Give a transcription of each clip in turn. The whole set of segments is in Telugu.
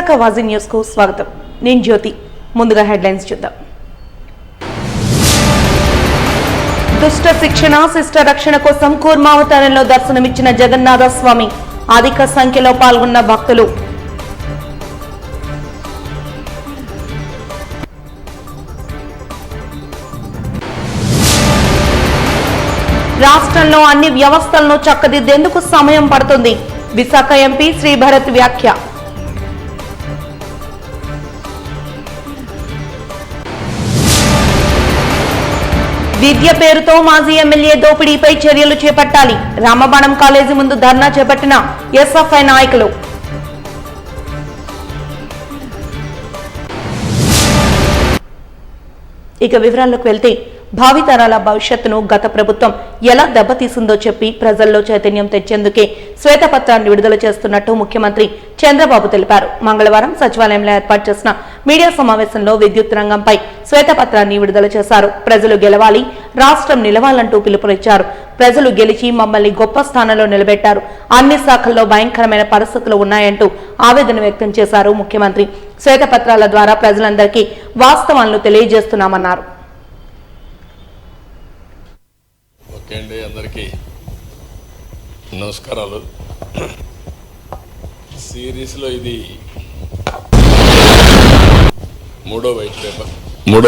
విశాఖ వాజీ న్యూస్ కు స్వాగతం. నేను జ్యోతి. ముందుగా హెడ్లైన్స్ చూద్దాం. దుష్ట శిక్షణ శిష్ట రక్షణ కోసం కూర్మావతారంలో దర్శనమిచ్చిన జగన్నాథ స్వామి. అధిక సంఖ్యలో పాల్గొన్న భక్తులు. రాష్ట్రంలో అన్ని వ్యవస్థలను చక్కదిద్దేందుకు సమయం పడుతుంది. విశాఖ ఎంపీ శ్రీ భరత్ వ్యాఖ్య. విద్య పేరుతో మాజీ ఎమ్మెల్యే దోపిడీపై చర్యలు చేపట్టాలి. రామబాణం కాలేజీ ముందు ధర్నా చేపట్టిన ఎస్ఎఫ్ఐ నాయకులు. ఇక వివరాల్లోకి వెళ్తే, భావితరాల భవిష్యత్తును గత ప్రభుత్వం ఎలా దెబ్బతీసిందో చెప్పి ప్రజల్లో చైతన్యం తెచ్చేందుకే శ్వేతపత్రాన్ని విడుదల చేస్తున్నట్టు ముఖ్యమంత్రి చంద్రబాబు తెలిపారు. మంగళవారం సచివాలయంలో ఏర్పాటు చేసిన మీడియా సమావేశంలో విద్యుత్ రంగంపై శ్వేతపత్రాన్ని విడుదల చేశారు. ప్రజలు గెలవాలి, రాష్ట్రం నిలవాలంటూ పిలుపునిచ్చారు. ప్రజలు గెలిచి మమ్మల్ని గొప్ప స్థానంలో నిలబెట్టారు. అన్ని శాఖల్లో భయంకరమైన పరిస్థితులు ఉన్నాయంటూ ఆవేదన వ్యక్తం చేశారు ముఖ్యమంత్రి. శ్వేతపత్రాల ద్వారా ప్రజలందరికీ వాస్తవాలను తెలియజేస్తున్నామన్నారు. ఓకే అండి, అందరికీ నమస్కారాలు. సిరీస్లో ఇది మూడో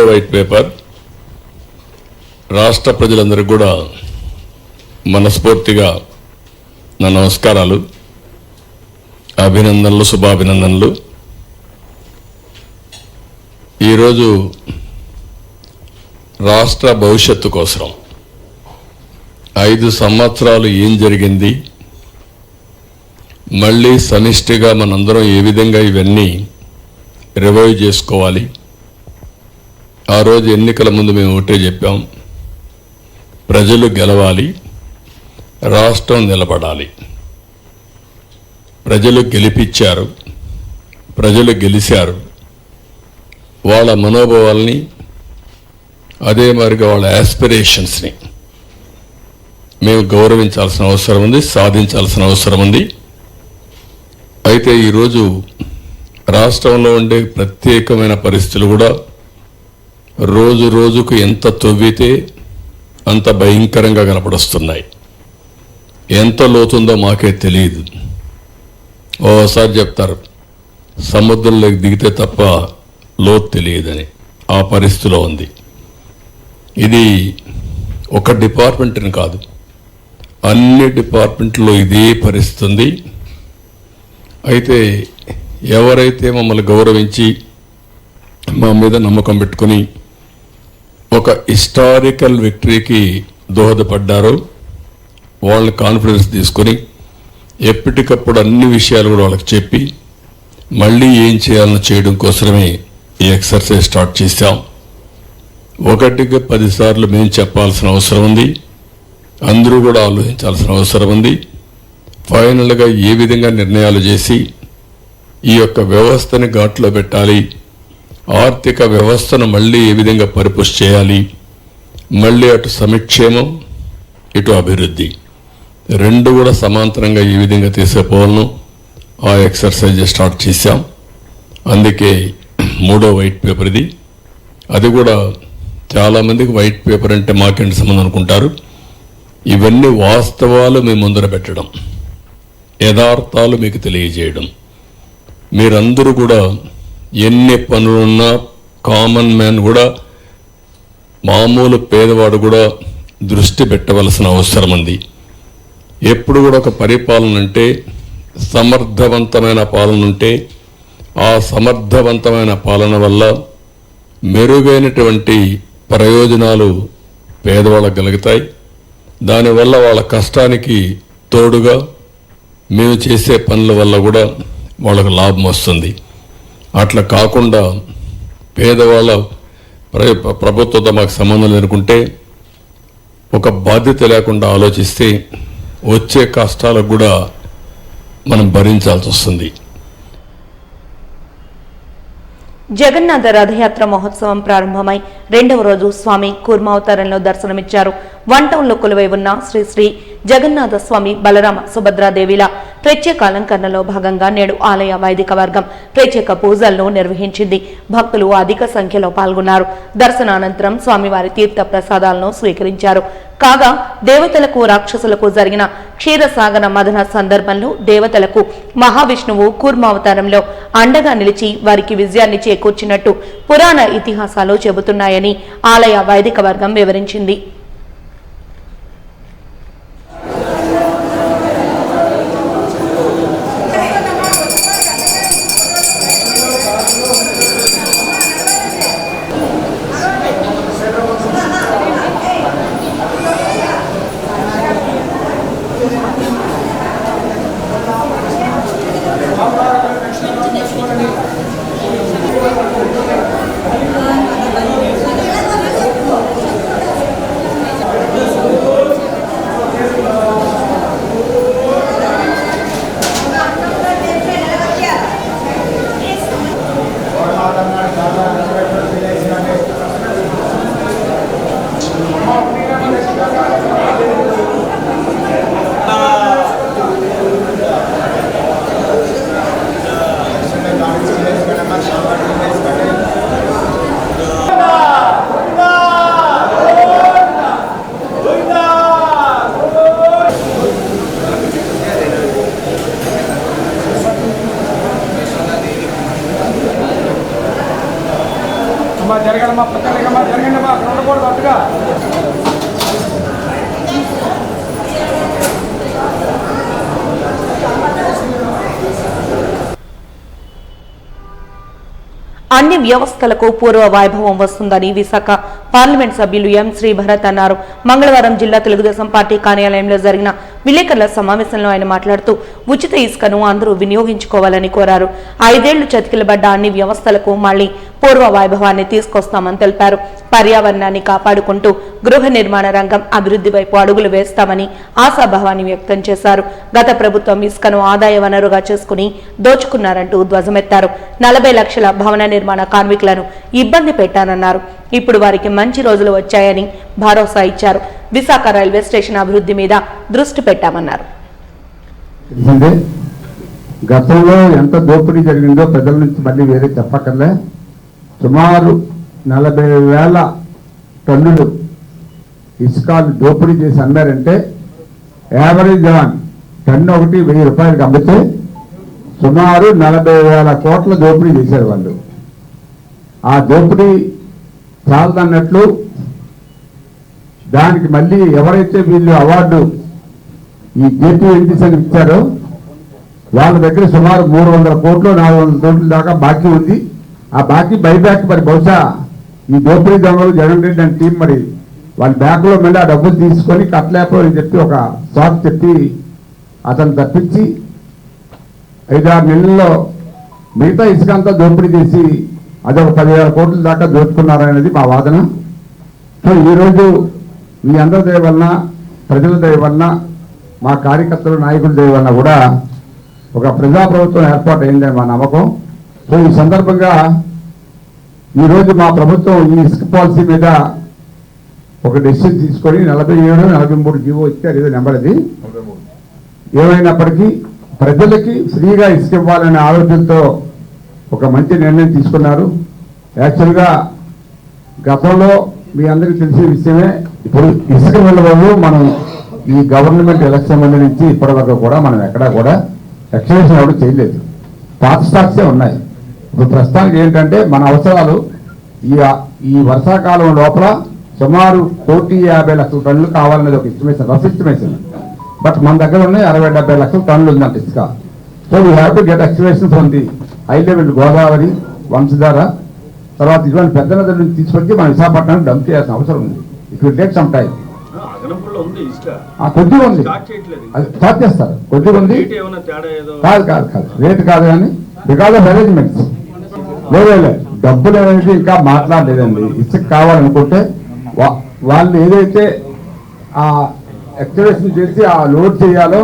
వైట్ పేపర్. రాష్ట్ర ప్రజలందరికీ కూడా మనస్ఫూర్తిగా నా నమస్కారాలు, అభినందనలు, శుభాభినందనలు. ఈరోజు రాష్ట్ర భవిష్యత్తు కోసం 5 సంవత్సరాలు ఏం జరిగింది, మళ్ళీ సమిష్టిగా మనందరం ఏ విధంగా ఇవన్నీ రివైవ్ చేసుకోవాలి. ఆ రోజు ఎన్నికల ముందు మేము ఒకటే చెప్పాం, ప్రజలు గెలవాలి, రాష్ట్రం నిలబడాలి. ప్రజలు గెలిపించారు, ప్రజలు గెలిచారు. వాళ్ళ మనోభావాల్ని, అదే మరిగా వాళ్ళ యాస్పిరేషన్స్ని మేము గౌరవించాల్సిన అవసరం ఉంది, సాధించాల్సిన అవసరం ఉంది. అయితే ఈరోజు రాష్ట్రంలో ఉండే ప్రత్యేకమైన పరిస్థితులు కూడా రోజు రోజుకు ఎంత తవ్వితే అంత భయంకరంగా కనపడొస్తున్నాయి. ఎంత లోతుందో మాకే తెలియదు. ఓసారి చెప్తారు, సముద్రంలోకి దిగితే తప్ప లోతు తెలియదని. ఆ పరిస్థితిలో ఉంది. ఇది ఒక డిపార్ట్మెంట్ని కాదు, అన్ని డిపార్ట్మెంట్లో ఇదే పరిస్థితి ఉంది. అయితే ఎవరైతే మమ్మల్ని గౌరవించి మా మీద నమ్మకం పెట్టుకుని ఒక హిస్టారికల్ విక్టరీకి దోహదపడ్డారో వాళ్ళని కాన్ఫిడెన్స్ తీసుకొని ఎప్పటికప్పుడు అన్ని విషయాలు కూడా వాళ్ళకి చెప్పి మళ్ళీ ఏం చేయాలని చేయడం కోసమే ఈ ఎక్సర్సైజ్ స్టార్ట్ చేశాం. 1కి 10 సార్లు మేము చెప్పాల్సిన అవసరం ఉంది. అందరూ కూడా ఆలోచించాల్సిన అవసరం ఉంది. ఫైనల్గా ఏ విధంగా నిర్ణయాలు చేసి ఈ యొక్క వ్యవస్థని ఘాట్లో పెట్టాలి, ఆర్థిక వ్యవస్థను మళ్ళీ ఏ విధంగా పరిపుష్టి చేయాలి, మళ్ళీ అటు సంక్షేమం ఇటు అభివృద్ధి రెండు కూడా సమాంతరంగా ఏ విధంగా తీసుకుపోవాలను ఆ ఎక్సర్సైజ్ స్టార్ట్ చేశాం. అందుకే మూడో వైట్ పేపర్ ఇది. అది కూడా చాలామందికి వైట్ పేపర్ అంటే మాకేంటి సంబంధం అనుకుంటారు. ఇవన్నీ వాస్తవాలు మీ ముందర పెట్టడం, యథార్థాలు మీకు తెలియజేయడం. మీరందరూ కూడా ఎన్ని పనులున్నా కామన్ మ్యాన్ కూడా, మామూలు పేదవాడు కూడా దృష్టి పెట్టవలసిన అవసరం ఉంది. ఎప్పుడు కూడా ఒక పరిపాలన అంటే సమర్థవంతమైన పాలన ఉంటే ఆ సమర్థవంతమైన పాలన వల్ల మెరుగైనటువంటి ప్రయోజనాలు పేదవాళ్ళకు కలుగుతాయి. దానివల్ల వాళ్ళ కష్టానికి తోడుగా మేము చేసే పనుల వల్ల కూడా వాళ్ళకు లాభం వస్తుంది. అట్లా కాకుండా పేదవాళ్ళ ప్రభుత్వంతో మాకు సంబంధం లేనుకుంటే, ఒక బాధ్యత లేకుండా ఆలోచిస్తే వచ్చే కష్టాలకు కూడా మనం భరించాల్సి వస్తుంది. జగన్నాథ రథయాత్ర మహోత్సవం ప్రారంభమై 2వ రోజు స్వామి కూర్మావతారంలో దర్శనమిచ్చారు. 1 టౌన్లో కొలువై ఉన్న శ్రీ శ్రీ జగన్నాథ స్వామి, బలరామ, సుభద్రాదేవిల ప్రత్యేక అలంకరణలో భాగంగా నేడు ఆలయ వైదిక వర్గం ప్రత్యేక పూజలను నిర్వహించింది. భక్తులు అధిక సంఖ్యలో పాల్గొన్నారు. దర్శనానంతరం స్వామివారి తీర్థ ప్రసాదాలను స్వీకరించారు. కాగా దేవతలకు రాక్షసులకు జరిగిన క్షీరసాగర మదన సందర్భంలో దేవతలకు మహావిష్ణువు కూర్మావతారంలో అండగా నిలిచి వారికి విజయాన్ని చేకూర్చినట్టు పురాణ ఇతిహాసాలు చెబుతున్నాయని ఆలయ వైదిక వర్గం వివరించింది. జరగడమా పక్కనమ్మా జరగండమ్మా అక్కడ ఉండకూడదు అట్టుగా. అన్ని వ్యవస్థలకు పూర్వ వైభవం వస్తుందని విశాఖ పార్లమెంట్ సభ్యులు ఎం శ్రీభరత్ అన్నారు. మంగళవారం జిల్లా తెలుగుదేశం పార్టీ కార్యాలయంలో జరిగిన విలేకరుల సమావేశంలో ఆయన మాట్లాడుతూ ఉచిత ఇసుకను అందరూ వినియోగించుకోవాలని కోరారు. 5 ఏళ్లు చతికిలబడ్డ అన్ని వ్యవస్థలకు మళ్లీ పూర్వ వైభవాన్ని తీసుకొస్తామని తెలిపారు. పర్యావరణాన్ని కాపాడుకుంటూ గృహ నిర్మాణ రంగం అభివృద్ధి వైపు అడుగులు వేస్తామని ఆశాభావాన్ని వ్యక్తం చేశారు. గత ప్రభుత్వం ఇసుకను ఆదాయ వనరుగా చేసుకుని దోచుకున్నారంటూ ధ్వజమెత్తారు. 40 లక్షల భవన నిర్మాణ కార్మికులను ఇబ్బంది పెట్టారన్నారు. ఇప్పుడు వారికి మంచి రోజులు వచ్చాయని భరోసా ఇచ్చారు. విశాఖ రైల్వే స్టేషన్ అభివృద్ధి మీద దృష్టి పెట్టామన్నారు. గతంలో ఎంత దోపిడీ జరిగిందో ప్రజల నుంచి మళ్ళీ వేరే చెప్పక్కర్లే. సుమారు 40,000 టన్నులు ఇసుకాలు దోపిడీ చేసి అమ్మారంటే యావరేజ్ టన్ను ఒకటి 1000 రూపాయలకి అమ్మితే సుమారు 40,000 కోట్ల దోపిడీ చేశారు వాళ్ళు. ఆ దోపిడీ చాలదన్నట్లు దానికి మళ్ళీ ఎవరైతే వీళ్ళు అవార్డు ఈ JPNTC అని ఇచ్చారో వాళ్ళ దగ్గర సుమారు 300 కోట్లు 400 కోట్ల దాకా బాకీ ఉంది. ఆ బాకీ బైబ్యాక్ మరి బహుశా ఈ దోపిడీ దొంగలు జగన్ రెడ్డి అండ్ టీం మరి వాళ్ళ బ్యాంకులో మళ్ళీ ఆ డబ్బులు తీసుకొని కట్టలేకపోయి చెప్పి ఒక సాక్ చెప్పి అతను తప్పించి 5-6 నెలల్లో మిగతా ఇసుక అంతా దోపిడీ చేసి అదొక 10,000 కోట్ల దాకా దోచుకున్నారనేది మా వాదన. సో ఈరోజు మీ అందరి దయ వలన, ప్రజల దయ వలన, మా కార్యకర్తలు నాయకుల దయ వలన కూడా ఒక ప్రజాప్రభుత్వం ఏర్పాటు అయిందని మా నమ్మకం. సో ఈ సందర్భంగా ఈరోజు మా ప్రభుత్వం ఈ ఇసుక పాలసీ మీద ఒక డెసిషన్ తీసుకొని 47, 43 జీవో ఇచ్చారు. ఏదో నెంబర్ అది. ఏమైనప్పటికీ ప్రజలకి ఫ్రీగా ఇసుక ఇవ్వాలనే ఆలోచనతో ఒక మంచి నిర్ణయం తీసుకున్నారు. యాక్చువల్గా గతంలో మీ అందరికీ తెలిసే విషయమే. ఇప్పుడు ఇసుక విలువలు మనం ఈ గవర్నమెంట్ ఎలక్షన్ ముందు నుంచి ఇప్పటి వరకు కూడా మనం ఎక్కడా కూడా ఎక్స్టెన్షన్ ఎవరు చేయలేదు. పాత స్టాక్సే ఉన్నాయి. ఇప్పుడు ప్రస్తుతానికి ఏంటంటే మన అవసరాలు ఈ వర్షాకాలం లోపల సుమారు 1,50,00,000 టన్నులు కావాలనేది ఒక ఎస్టిమేషన్, రఫ్ ఎస్టిమేషన్. బట్ మన దగ్గర ఉన్నాయి 60-70 లక్షల టన్నులు ఉందంట ఇసుక. So we have to get estimation from the high level Godavari, Vamsadhara, తర్వాత ఇటువంటి పెద్ద నదుల నుంచి తీసుకొచ్చి మన విశాఖపట్నానికి డంప్ చేయాల్సిన అవసరం ఉంది. It will take some time. కొద్దిగా ఉంది, అది స్టార్ట్ చేస్తారు. కొద్దిగా ఉంది, కాదు రేటు కాదు కానీ బికాస్ ఆఫ్ అరేంజ్మెంట్స్. లేదు డబ్బులు అనేది ఇంకా మాట్లాడలేదండి. ఇసుక కావాలనుకుంటే వాళ్ళు ఏదైతే ఆ ఎక్స్కవేషన్ చేసి ఆ లోడ్ చేయాలో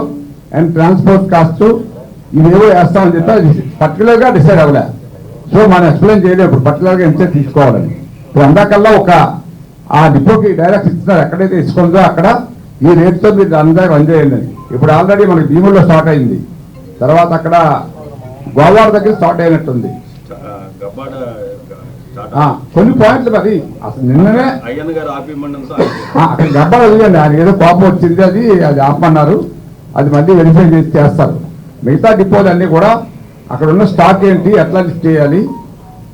అండ్ ట్రాన్స్పోర్ట్ కాస్ట్ ఇవేవో వేస్తామని చెప్పి అది పర్టికులర్గా డిసైడ్ అవ్వలే. సో మనం ఎక్స్ప్లెయిన్ చేయలేదు ఇప్పుడు పర్టికులర్గా ఎంత తీసుకోవాలని. ఇప్పుడు అందాకల్లా ఒక ఆ డిపోకి డైరెక్ట్ ఇస్తున్నారు. ఎక్కడైతే ఇసుకుందో అక్కడ ఈ రేట్తో మీరు అందరూ రన్ చేయండి. ఇప్పుడు ఆల్రెడీ మనకి భీముల్లో స్టార్ట్ అయింది. తర్వాత అక్కడ గోవాడ దగ్గర స్టార్ట్ అయినట్టుంది. కొన్ని పాయింట్లు మరి అసలు నిన్ననే అక్కడ గబ్బాడ వదిలేండి, ఆయన ఏదో కోపం వచ్చింది, అది ఆపమన్నారు, అది మళ్ళీ వెరిఫై చేస్తారు. మిగతా డిపోలన్నీ కూడా అక్కడ ఉన్న స్టాక్ ఏంటి, ఎట్లా లిస్ట్ చేయాలి,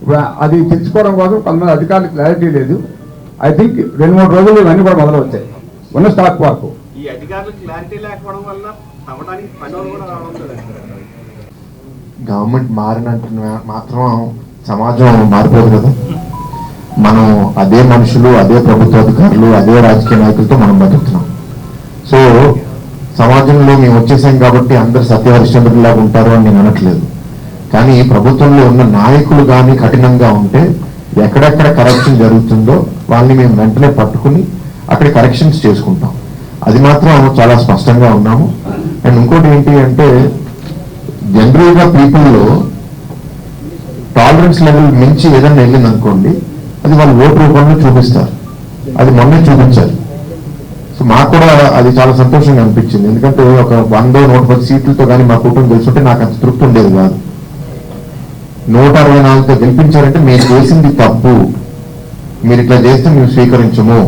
ఇప్పుడు అది తెలుసుకోవడం కోసం కొంతమంది అధికారులకు క్లారిటీ లేదు. ఐ థింక్ 2-3 రోజులు ఇవన్నీ కూడా మొదలు వచ్చాయి ఉన్న స్టాక్ వరకు. ఈ అధికారులకు క్లారిటీ లేకపోవడం వల్ల తవ్వడానికి పనులు కూడా రావడం. గవర్నమెంట్ మారినంత మాత్రం సమాజం మారిపోదు కదా. మనం అదే మనుషులు, అదే ప్రభుత్వ అధికారులు, అదే రాజకీయ నాయకులతో మనం బతుకుతున్నాం. సో సమాజంలో మేము వచ్చేసాం కాబట్టి అందరు సత్యహరిశ్చంద్రులాగా ఉంటారు అని నేను అనట్లేదు. కానీ ప్రభుత్వంలో ఉన్న నాయకులు కానీ కఠినంగా ఉంటే ఎక్కడెక్కడ కరప్షన్ జరుగుతుందో వాళ్ళని మేము వెంటనే పట్టుకుని అక్కడ కరెక్షన్స్ చేసుకుంటాం. అది మాత్రం చాలా స్పష్టంగా ఉన్నాము. అండ్ ఇంకోటి ఏంటి అంటే జనరల్గా పీపుల్లో టాలరెన్స్ లెవెల్ మించి ఏదైనా వెళ్ళింది అనుకోండి, అది వాళ్ళు ఓటు రూపంలో చూపిస్తారు. అది మొన్నే చూపించారు. సో మాకు కూడా అది చాలా సంతోషంగా అనిపించింది. ఎందుకంటే ఒక 100-110 సీట్లతో కానీ మా కుటుంబం గెలుచుంటే నాకు అంత తృప్తి ఉండేది కాదు. 164తో గెలిపించారంటే మీరు చేసింది తప్పు, మీరు ఇట్లా చేస్తే మేము స్వీకరించము,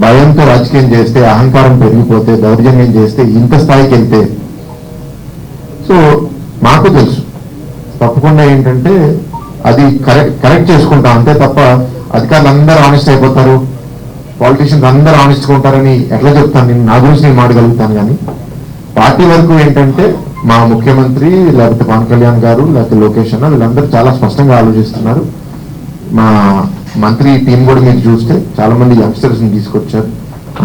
భయంతో రాజకీయం చేస్తే, అహంకారం పెరిగిపోతే, దౌర్జన్యం చేస్తే, ఇంత స్థాయికి వెళ్తే, సో మాకు తెలుసు తప్పకుండా ఏంటంటే అది కరెక్ట్ చేసుకుంటాం అంతే తప్ప అధికారులు అందరూ ఆనెస్ట్ అయిపోతారు, పాలిటీషియన్స్ అందరూ ఆనెస్ట్గా ఉంటారని ఎట్లా చెప్తాను నేను? నా గురించి నేను మాట్లాడగలుగుతాను. కానీ పార్టీ వరకు ఏంటంటే మా ముఖ్యమంత్రి లేకపోతే పవన్ కళ్యాణ్ గారు లేకపోతే లోకేష్ అన్న వీళ్ళందరూ చాలా స్పష్టంగా ఆలోచిస్తున్నారు. మా మంత్రి టీం కూడా మీరు చూస్తే చాలా మంది యంగ్స్టర్స్ని తీసుకొచ్చారు.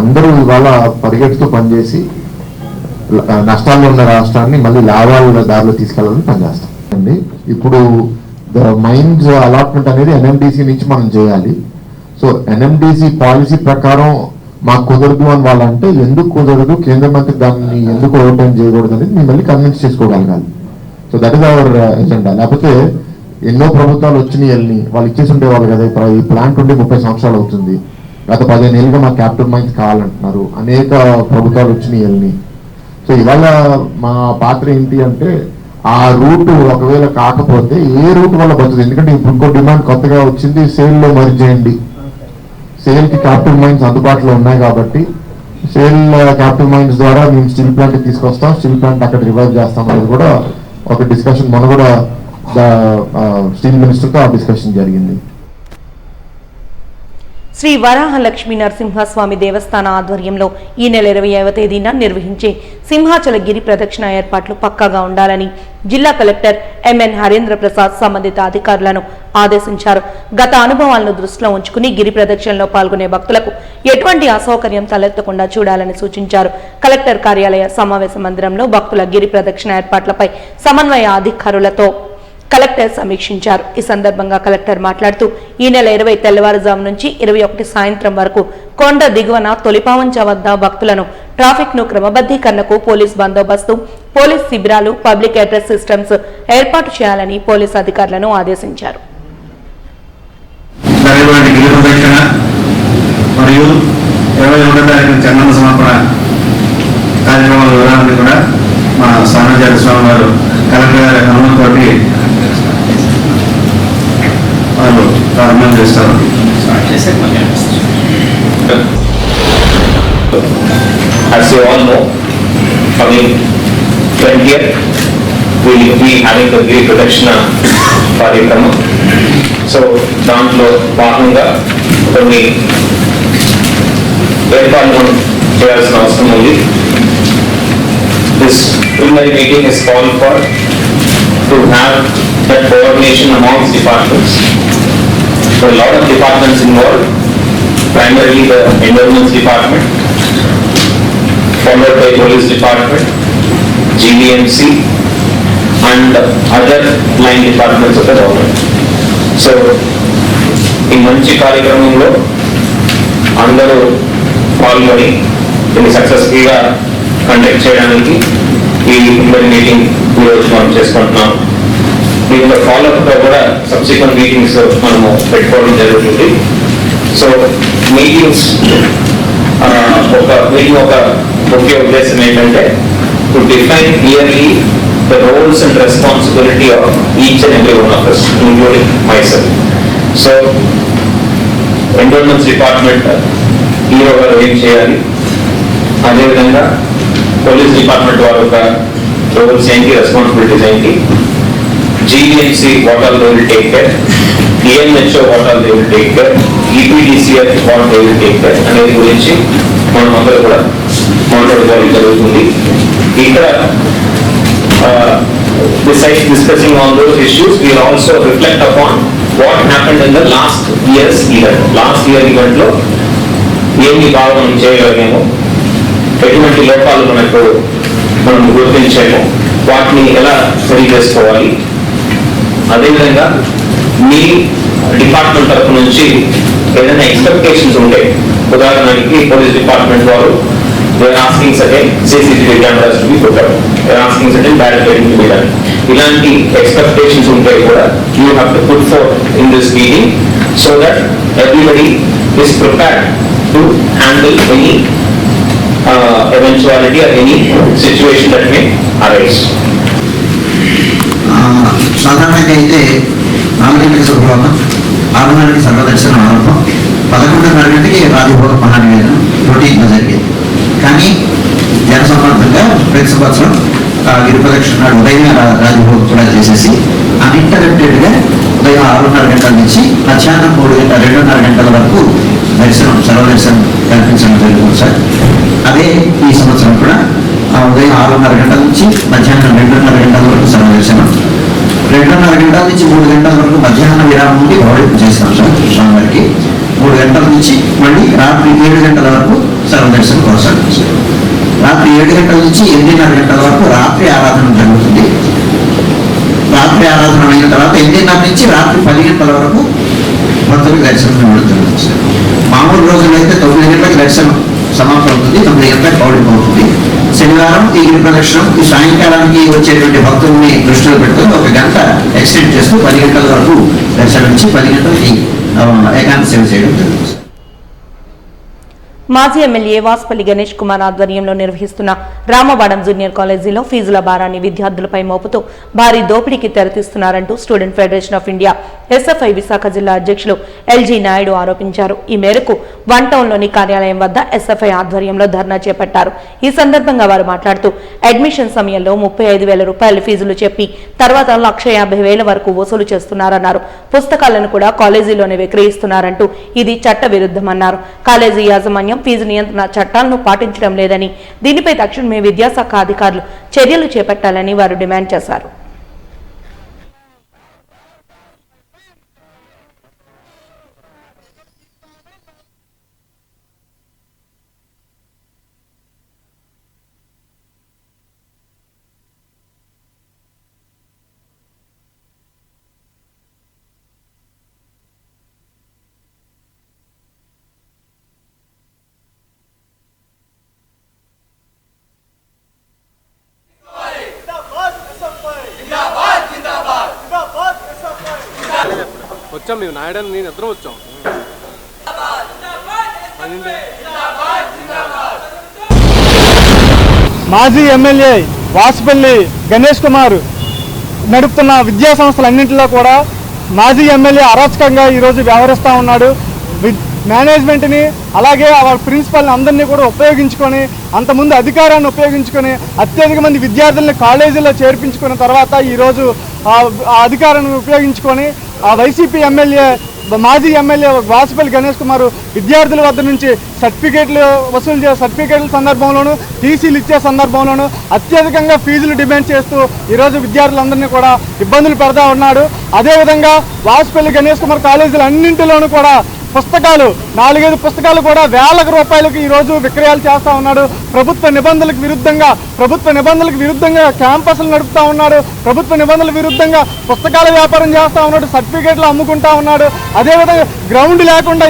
అందరూ ఇవాళ పరిగెడుతూ పనిచేసి నష్టాల్లో ఉన్న రాష్ట్రాన్ని మళ్ళీ లాభాల దారిలో తీసుకెళ్లాలని పనిచేస్తాం అండి. ఇప్పుడు మైన్స్ అలాట్మెంట్ అనేది ఎన్ఎండిసి నుంచి మనం చేయాలి. సో ఎన్ఎండిసి పాలసీ ప్రకారం మాకు కుదరదు అని వాళ్ళంటే ఎందుకు కుదరదు, కేంద్ర మంత్రి దాన్ని ఎందుకు ఓవర్టైన్ చేయకూడదు అనేది మేము మళ్ళీ కన్విన్స్ చేసుకోగలగాలి. So that is our agenda. లేకపోతే ఎన్నో ప్రభుత్వాలు వచ్చినాయి వెళ్ళి వాళ్ళు ఇచ్చేసి ఉండేవాళ్ళు కదా. ఇప్పుడు ఈ ప్లాంట్ ఉండి 30 సంవత్సరాలు అవుతుంది. గత 15 ఏళ్ళుగా మాకు క్యాపిటల్ మైన్స్ కావాలంటున్నారు. అనేక ప్రభుత్వాలు వచ్చినాయి వెళ్ళి. సో ఇవాళ మా పాత్ర ఏంటి అంటే ఆ రూట్ ఒకవేళ కాకపోతే ఏ రూట్ వల్ల బతుతుంది. ఎందుకంటే ఇప్పుడు ఇంకో డిమాండ్ కొత్తగా వచ్చింది, సేల్లో మర్జ్ చేయండి. సేల్కి క్యాపిటల్ మైన్స్ అందుబాటులో ఉన్నాయి కాబట్టి సేల్ క్యాపిటల్ మైన్స్ ద్వారా మేము స్టీల్ ప్లాంట్ తీసుకొస్తాం, స్టీల్ ప్లాంట్ అక్కడ రివైవ్ చేస్తాం అనేది కూడా ఒక డిస్కషన్ మొన్న కూడా స్టీల్ మినిస్టర్తో ఆ డిస్కషన్ జరిగింది. శ్రీ వరాహలక్ష్మీ నరసింహస్వామి దేవస్థాన ఆధ్వర్యంలో ఈ నెల 20వ తేదీన నిర్వహించే సింహాచల గిరి ప్రదక్షిణ ఏర్పాట్లు పక్కాగా ఉండాలని జిల్లా కలెక్టర్ ఎంఎన్ హరేంద్ర ప్రసాద్ సంబంధిత అధికారులను ఆదేశించారు. గత అనుభవాలను దృష్టిలో ఉంచుకుని గిరి ప్రదక్షిణలో పాల్గొనే భక్తులకు ఎటువంటి అసౌకర్యం తలెత్తకుండా చూడాలని సూచించారు. కలెక్టర్ కార్యాలయ సమావేశ మందిరంలో భక్తుల గిరి ప్రదక్షిణ ఏర్పాట్లపై సమన్వయ అధికారులతో కలెక్టర్ సమీక్షించారు. ఈ సందర్భంగా కలెక్టర్ మాట్లాడుతూ ఈ నెల 20 తెల్లవారుజాము నుంచి 21 సాయంత్రం వరకు కొండ దిగువన తొలిపావంచ వద్ద భక్తులను ట్రాఫిక్ ను క్రమబద్ధీకరణకు పోలీస్ బందోబస్తు, పోలీస్ శిబిరాలు, పబ్లిక్ అడ్రస్ సిస్టమ్స్ ఏర్పాటు చేయాలని పోలీస్ అధికారులను ఆదేశించారు. వాళ్ళు ప్రారంభం చేస్తారు. As you all know, coming 20th we will be having the Giri Pradakshina కార్యక్రమం. సో దాంట్లో భాగంగా కొన్ని ఏర్పాట్లు చేయాల్సిన అవసరం ఉంది. This preliminary meeting is called for to have that coordination amongst departments. There are a lot of departments involved, primarily the Environment Department, followed by Police Department, GVMC and other line departments of the government. So, ఈ మంచి కార్యక్రమంలో అందరూ పాల్గొని దీన్ని సక్సెస్ఫుల్గా కండక్ట్ చేయడానికి ఈ ప్రిలిమినరీ మీటింగ్ ఈరోజు మనం చేసుకుంటున్నాం. దీంట్లో ఫాలోఅప్గా కూడా సబ్సిక్వెంట్ మీటింగ్స్ మనము పెట్టుకోవడం జరుగుతుంది. సో మీటింగ్స్ ఒక ముఖ్య ఉద్దేశం ఏంటంటే to define clearly the roles and responsibility of each and every one of us, including myself. So, Endowments Department hero గారు ఏం చేయాలి, అదేవిధంగా పోలీస్ డిపార్ట్మెంట్ వారి యొక్క రోల్స్ ఏంటి, రెస్పాన్సిబిలిటీస్ ఏంటి, GVMC what all they will take care, EMHO what all they will take care, EPDCF what they will take care అనేది గురించి మనం అందరూ కూడా మాట్లాడుకోవడం జరుగుతుంది. ఇక్కడ besides discussing on those issues, we will also reflect upon what happened in the last year's event. Last year event లో ఏమి బాగా మనం చేయగలిగాము, ఎటువంటి లోపాలు మనం గుర్తించాము, వాటిని ఎలా సరి చేసుకోవాలి, అదేవిధంగా మీ డిపార్ట్మెంట్ తరఫు నుంచి ఏదైనా ఎక్స్పెక్టేషన్స్ ఉంటాయి. ఉదాహరణకి పోలీస్ డిపార్ట్మెంట్ వారు they are asking certain CCTV cameras to be put up, they are asking certain barricading to be done. ఇలాంటి ఎక్స్పెక్టేషన్స్ ఉంటాయి కూడా you have to put forth in this meeting so that everybody is prepared to handle any eventuality or any situation that may arise. సాధారణంగా అయితే 4 గంటలకు శుభ్రమం, 6 గంటలకి సర్వదర్శనం ఆరంభం, 11:30 గంటకి రాజభోగ మహానివేదనం రొటీన్గా జరిగేది. కానీ జనసంబంధంగా ప్రతి సంవత్సరం గిరి ప్రదక్షిణ నాడు ఉదయం రాజభోగం కూడా చేసేసి అన్ఇంటరప్టెడ్గా ఉదయం 6:30 గంటల నుంచి మధ్యాహ్నం 2:30 గంటల వరకు దర్శనం సర్వదర్శనం కల్పించడం జరుగుతుంది సార్. అదే ఈ సంవత్సరం కూడా ఉదయం 6:30 గంటల నుంచి మధ్యాహ్నం 2:30 గంటల వరకు సర్వదర్శనం, 2:30 గంటల నుంచి 3 గంటల వరకు మధ్యాహ్నం విరామం నుండి గౌరవం చేస్తాం సార్ స్వామివారికి. 3 గంటల నుంచి మళ్ళీ రాత్రి 7 గంటల వరకు సర్వదర్శనం కొనసాగుతుంది సార్. రాత్రి 7 గంటల నుంచి 8:30 గంటల వరకు రాత్రి ఆరాధన జరుగుతుంది. రాత్రి ఆరాధన అయిన తర్వాత 8:30 నుంచి రాత్రి 10 గంటల వరకు భక్తులకు దర్శనం ఇవ్వడం జరుగుతుంది సార్. మామూలు రోజుల్లో అయితే 9 గంటలకు దర్శనం సమాప్తం అవుతుంది, 9 గంటలకు పౌర్ణమి అవుతుంది. శనివారం ఈ గిరి ప్రదక్షిణం ఈ సాయంకాలానికి వచ్చేటువంటి భక్తుల్ని దృష్టిలో పెట్టుకుని 1 గంట ఎక్స్టెండ్ చేస్తూ 10 గంటల వరకు దర్శనం నుంచి 10 గంటలకి ఏకాంత సేవ చేయడం జరుగుతుంది. మాజీ ఎమ్మెల్యే వాసుపల్లి గణేష్ కుమార్ ఆధ్వర్యంలో నిర్వహిస్తున్న రామబాడం జూనియర్ కాలేజీలో ఫీజుల భారాన్ని విద్యార్థులపై మోపుతూ భారీ దోపిడీకి తెరతీస్తున్నారంటూ student federation of India SFI Visakha జిల్లా అధ్యక్షులు ఎల్జీ నాయుడు ఆరోపించారు. ఈ మేరకు వన్ టౌన్లోని కార్యాలయం వద్ద ఎస్ఎఫ్ఐ ఆధ్వర్యంలో ధర్నా చేపట్టారు. ఈ సందర్భంగా వారు మాట్లాడుతూ అడ్మిషన్ సమయంలో 35,000 రూపాయల ఫీజులు చెప్పి తర్వాత 1,50,000 వరకు వసూలు చేస్తున్నారన్నారు. పుస్తకాలను కూడా కాలేజీలోనే విక్రయిస్తున్నారంటూ ఇది చట్ట విరుద్ధమన్నారు. కాలేజీ యాజమాన్యం ఫీజు నియంత్రణ చట్టాలను పాటించడం లేదని, దీనిపై తక్షణమే విద్యాశాఖ అధికారులు చర్యలు చేపట్టాలని వారు డిమాండ్ చేశారు. వచ్చాం మేము, నాయుడు నేను ఇద్దరం వచ్చాం. మాజీ ఎమ్మెల్యే వాసుపల్లి గణేష్ కుమార్ నడుపుతున్న విద్యా సంస్థలన్నింటిలో కూడా మాజీ ఎమ్మెల్యే అరాచకంగా ఈరోజు వ్యవహరిస్తూ ఉన్నాడు. మేనేజ్మెంట్ని అలాగే వాళ్ళ ప్రిన్సిపల్ని అందరినీ కూడా ఉపయోగించుకొని, అంతకుముందు అధికారాన్ని ఉపయోగించుకొని అత్యధిక మంది విద్యార్థుల్ని కాలేజీలో చేర్పించుకున్న తర్వాత ఈరోజు ఆ అధికారాన్ని ఉపయోగించుకొని ఆ వైసీపీ ఎమ్మెల్యే మాజీ ఎమ్మెల్యే వాసుపల్లి గణేష్ కుమార్ విద్యార్థుల వద్ద నుంచి సర్టిఫికేట్ల సందర్భంలోనూ టీసీలు ఇచ్చే సందర్భంలోనూ అత్యధికంగా ఫీజులు డిమాండ్ చేస్తూ ఈరోజు విద్యార్థులందరినీ కూడా ఇబ్బందులు పెడతా ఉన్నాడు. అదేవిధంగా వాసుపల్లి గణేష్ కుమార్ కాలేజీలు అన్నింటిలోనూ కూడా పుస్తకాలు 4-5 పుస్తకాలు కూడా వేల రూపాయలకు ఈరోజు విక్రయాలు చేస్తూ ఉన్నాడు. ప్రభుత్వ నిబంధనలకు విరుద్ధంగా క్యాంపస్లు నడుపుతూ ఉన్నాడు. ప్రభుత్వ నిబంధనలకు విరుద్ధంగా పుస్తకాల వ్యాపారం చేస్తూ ఉన్నాడు. సర్టిఫికేట్లు అమ్ముకుంటా ఉన్నాడు. అదేవిధంగా గ్రౌండ్ లేకుండా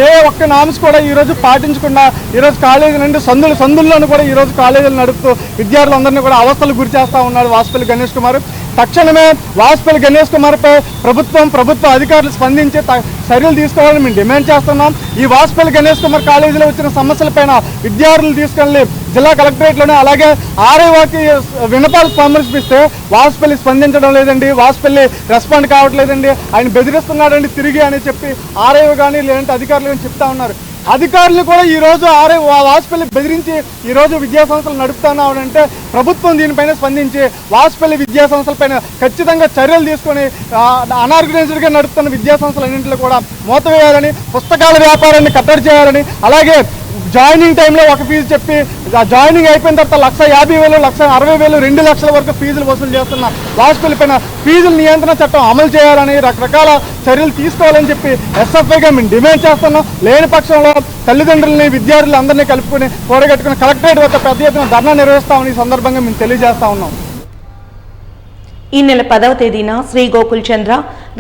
ఏ ఒక్క నామ్స్ కూడా ఈరోజు పాటించకుండా ఈరోజు కాలేజీ నుండి సందుల్లోనూ కూడా ఈరోజు కాలేజీలు నడుపుతూ విద్యార్థులందరినీ కూడా అవస్థలు గురి చేస్తూ ఉన్నాడు వాసుపల్లి గణేష్ కుమార్. తక్షణమే వాసుపల్లి గణేష్ కుమార్పై ప్రభుత్వ అధికారులు స్పందించి చర్యలు తీసుకోవాలని మేము డిమాండ్ చేస్తున్నాం. ఈ వాసుపల్లి గణేష్ కుమార్ కాలేజీలో వచ్చిన సమస్యలపైన విద్యార్థులు తీసుకెళ్లి జిల్లా కలెక్టరేట్లోనే అలాగే ఆర్ఐఓకి విన్నపాలు సమర్పిస్తే వాసుపల్లి స్పందించడం లేదండి, వాసుపల్లి రెస్పాండ్ కావట్లేదండి, ఆయన బెదిరిస్తున్నాడండి తిరిగి అని చెప్పి ఆర్ఐఓ కానీ లేదంటే అధికారులు కానీ చెప్తా ఉన్నారు. అధికారులు కూడా ఈరోజు వాసుపల్లి బెదిరించి ఈరోజు విద్యా సంస్థలు నడుపుతున్నామంటే ప్రభుత్వం దీనిపైన స్పందించి వాసుపల్లి విద్యా సంస్థలపైన ఖచ్చితంగా చర్యలు తీసుకొని అనార్గనైజ్డ్గా నడుపుతున్న విద్యా సంస్థలన్నింటిలో కూడా మూతవేయాలని, పుస్తకాల వ్యాపారాన్ని కట్టడి చేయాలని, అలాగే జాయినింగ్ టైంలో ఒక ఫీజు చెప్పి జాయినింగ్ అయిపోయిన తర్వాత 1,50,000, 1,60,000, 2 లక్షల వరకు ఫీజులు వసూలు చేస్తున్న వాసుపల్లి పైన ఫీజుల నియంత్రణ చట్టం అమలు చేయాలని, రకరకాల చర్యలు తీసుకోవాలని చెప్పి ఎస్ఎఫ్ఐగా మేము డిమాండ్ చేస్తున్నాం. లేని పక్షంలో తల్లిదండ్రులని విద్యార్థులు అందరినీ కలుపుకొని కూడగట్టుకుని కలెక్టరేట్ వద్ద పెద్ద ఎత్తున ధర్నా నిర్వహిస్తామని ఈ సందర్భంగా మేము తెలియజేస్తా ఉన్నాం. ఈ నెల 10వ తేదీన శ్రీ గోకుల్ చంద్ర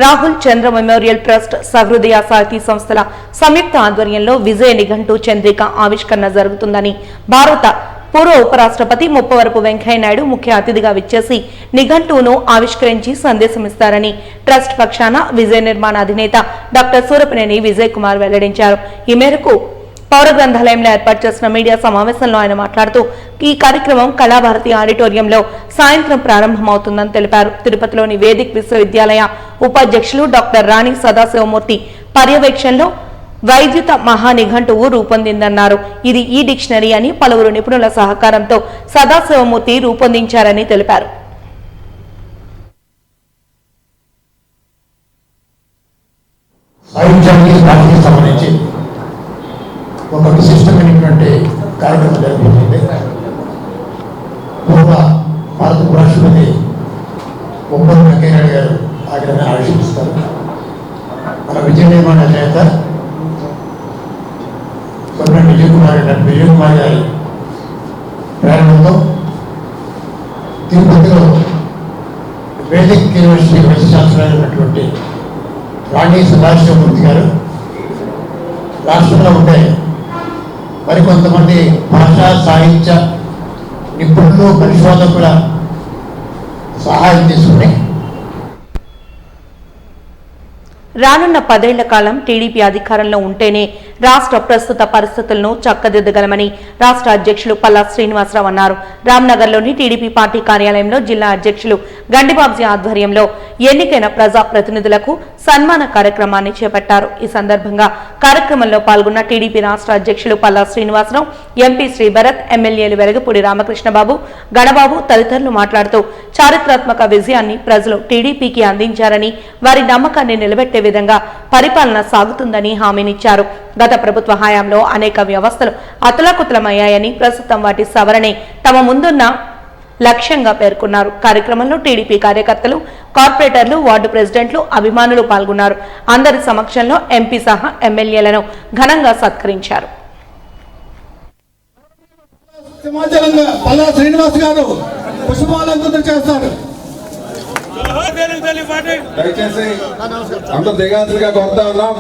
రాహుల్ చంద్ర మెమోరియల్ ట్రస్ట్ సహృదయ సాహితీ సంస్థల సంయుక్త ఆధ్వర్యంలో విజయ నిఘంటు చంద్రిక ఆవిష్కరణ జరుగుతుందని భారత పూర్వ ఉపరాష్ట్రపతి ముప్పవరపు వెంకయ్యనాయుడు ముఖ్య అతిథిగా విచ్చేసి నిఘంటువును ఆవిష్కరించి సందేశమిస్తారని ట్రస్ట్ పక్షాన విజయ నిర్మాణ అధినేత డాక్టర్ సూరపనేని విజయ్ కుమార్ వెల్లడించారు. ఈ మేరకు పౌర గ్రంథాలయంలో ఏర్పాటు చేసిన మీడియా సమావేశంలో ఆయన మాట్లాడుతూ ఈ కార్యక్రమం కళాభారతి ఆడిటోరియంలో సాయంత్రం ప్రారంభమవుతుందని తెలిపారు. తిరుపతిలోని వేదిక్ విశ్వవిద్యాలయ ఉపాధ్యక్షులు డాక్టర్ రాణి సదాశివమూర్తి పర్యవేక్షణలో వైద్యుత మహానిఘంటువు రూపొందిందన్నారు. ఇది ఈ డిక్షనరీ అని పలువురు నిపుణుల సహకారంతో సదాశివమూర్తి రూపొందించారని తెలిపారు. ఒక విశిష్టమైనటువంటి కార్యక్రమం జరుగుతుంది. పూర్వ భారత ఉపరాష్ట్రపతి ముప్పవరపు వెంకయ్యనాయుడు గారు ఆగ్రహాన్ని ఆవిష్కరిస్తారు. మన విజయ నిర్మాణ అధినేత సోదరుడు విజయ్ కుమార్ గారి ప్రేరణతో తిరుపతిలో వేదిక్ యూనివర్సిటీ వైస్ ఛాన్సలర్ అయినటువంటి రాణి సదాశివమూర్తి గారు రాష్ట్రంలో ఉండే మరికొంతమంది భాషా సాహిత్య నిపుణులు పరిశోధకుల సహాయం తీసుకుని రానున్న 10 ఏళ్ల కాలం టీడీపీ అధికారంలో ఉంటేనే రాష్ట్ర ప్రస్తుత పరిస్థితులను చక్కదిద్దగలమని రాష్ట్ర అధ్యక్షులు పల్లా శ్రీనివాసరావు అన్నారు. రామ్నగర్లోని టీడీపీ పార్టీ కార్యాలయంలో జిల్లా అధ్యక్షులు గండిబాబ్జీ ఆధ్వర్యంలో ఎన్నికైన ప్రజా ప్రతినిధులకు సన్మాన కార్యక్రమాన్ని చేపట్టారు. ఈ సందర్భంగా కార్యక్రమంలో పాల్గొన్న టీడీపీ రాష్ట్ర అధ్యక్షులు పల్లా శ్రీనివాసరావు, ఎంపీ శ్రీభరత్, ఎమ్మెల్యేలు వెలగపూడి రామకృష్ణబాబు, గణబాబు తదితరులు మాట్లాడుతూ చారిత్రాత్మక విజయాన్ని ప్రజలు టీడీపీకి అందించారని, వారి నమ్మకాన్ని నిలబెట్టే విధంగా పరిపాలన సాగుతుందని హామీనిచ్చారు. గత ప్రభుత్వ హయాంలో అనేక వ్యవస్థలు అతలాకుతలమయ్యాయని, ప్రస్తుతం వాటి సవరణే తమ ముందున్న లక్ష్యంగా పేర్కొన్నారు. కార్యక్రమంలో టీడీపీ కార్యకర్తలు, కార్పొరేటర్లు, వార్డు ప్రెసిడెంట్లు, అభిమానులు పాల్గొన్నారు. అందరి సమక్షంలో ఎంపీ సహా ఎమ్మెల్యేలను ఘనంగా సత్కరించారు. పల్లా శ్రీనివాస్ గారు పుష్పాలంకరణ చేస్తారు. దయచేసి అందరూ దిగాల్సిగా కోరుతా ఉన్నాం.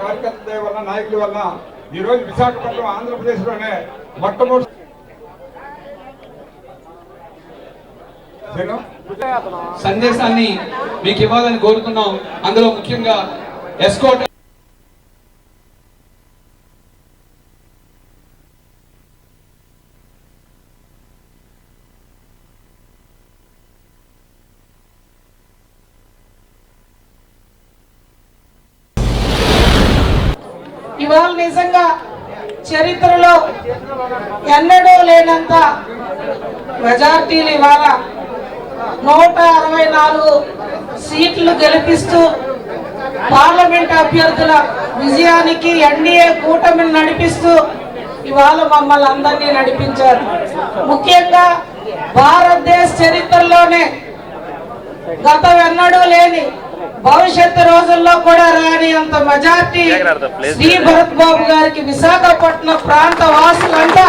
కార్యకర్తల వల్ల, నాయకుల వల్ల ఈ రోజు విశాఖపట్నం ఆంధ్రప్రదేశ్ లోనే మొట్టమొదటి సందేశాన్ని మీకు ఇవ్వాలని కోరుతున్నాం. అందులో ముఖ్యంగా ఎస్కోట్ ఇవాళ నిజంగా చరిత్రలో ఎన్నడూ లేనంత మెజార్టీలు ఇవాళ 164 సీట్లు గెలిపిస్తూ పార్లమెంట్ అభ్యర్థుల విజయానికి ఎన్డీఏ కూటమిని నడిపిస్తూ ఇవాళ మమ్మల్ని అందరినీ నడిపించారు. ముఖ్యంగా భారతదేశ చరిత్రలోనే గతం ఎన్నడూ లేని భవిష్యత్తు రోజుల్లో కూడా రాని అంత మెజార్టీ శ్రీ భరత్ బాబు గారికి విశాఖపట్నం ప్రాంత వాసులంతా